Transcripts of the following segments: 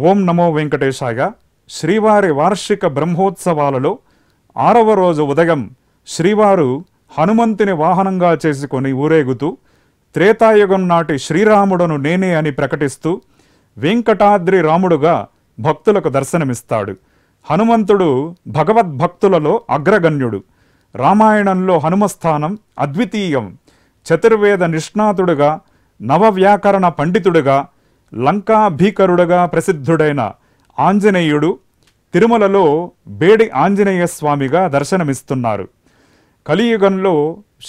ఓం నమో వెంకటేశాయ. శ్రీవారి వార్షిక బ్రహ్మోత్సవాలలో 6వ రోజు ఉదయం శ్రీవారు హనుమంతుని వాహనంగా చేసుకొని ఊరేగుతూ త్రేతాయుగం నాటి శ్రీరాముడను నేనే అని ప్రకటిస్తూ వెంకటాద్రి రాముడుగా భక్తులకు దర్శనమిస్తాడు. హనుమంతుడు భగవద్భక్తులలో అగ్రగణ్యుడు. రామాయణంలో హనుమస్థానం అద్వితీయం. చతుర్వేద నిష్ణాతుడుగా, నవవ్యాకరణ పండితుడుగా, లంకా భీకరుడుగా ప్రసిద్ధుడైన ఆంజనేయుడు తిరుమలలో బేడి ఆంజనేయ స్వామిగా దర్శనమిస్తున్నారు. కలియుగంలో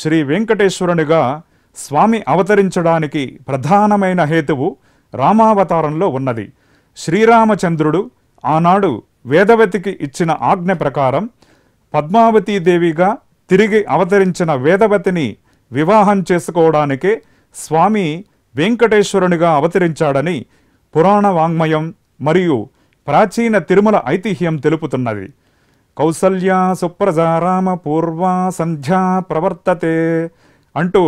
శ్రీ వెంకటేశ్వరునిగా స్వామి అవతరించడానికి ప్రధానమైన హేతువు రామావతారంలో ఉన్నది. శ్రీరామచంద్రుడు ఆనాడు వేదవతికి ఇచ్చిన ఆజ్ఞ ప్రకారం పద్మావతీదేవిగా తిరిగి అవతరించిన వేదవతిని వివాహం చేసుకోవడానికే స్వామి వెంకటేశ్వరునిగా అవతరించాడని పురాణ వాంగ్మయం మరియు ప్రాచీన తిరుమల ఐతిహ్యం తెలుపుతున్నది. కౌసల్యా సుప్రజారామ పూర్వా సంధ్యా ప్రవర్తతే అంటూ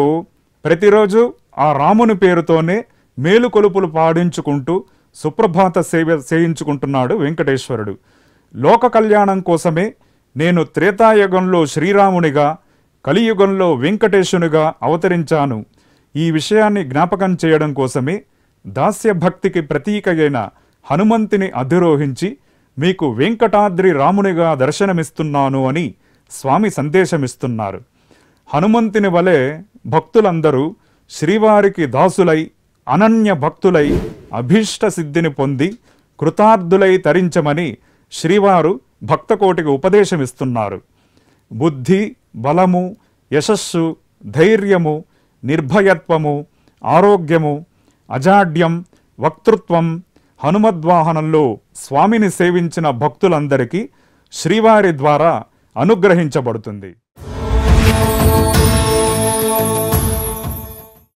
ప్రతిరోజు ఆ రాముని పేరుతోనే మేలుకొలుపులు పాడించుకుంటూ సుప్రభాత సేవ చేయించుకుంటున్నాడు వెంకటేశ్వరుడు. లోక కళ్యాణం కోసమే నేను త్రేతాయుగంలో శ్రీరామునిగా, కలియుగంలో వెంకటేశునిగా అవతరించాను. ఈ విషయాన్ని జ్ఞాపకం చేయడం కోసమే దాస్యభక్తికి ప్రతీక అయిన హనుమంతుని అధిరోహించి మీకు వెంకటాద్రి రామునిగా దర్శనమిస్తున్నాను అని స్వామి సందేశమిస్తున్నారు. హనుమంతుని వలె భక్తులందరూ శ్రీవారికి దాసులై, అనన్య భక్తులై అభీష్ట సిద్ధిని పొంది కృతార్థులై తరించమని శ్రీవారు భక్తకోటికి ఉపదేశమిస్తున్నారు. బుద్ధి, బలము, యశస్సు, ధైర్యము, నిర్భయత్వము, ఆరోగ్యము, అజాడ్యం, వక్తృత్వం హనుమద్వాహనంలో స్వామిని సేవించిన భక్తులందరికీ శ్రీవారి ద్వారా అనుగ్రహించబడుతుంది.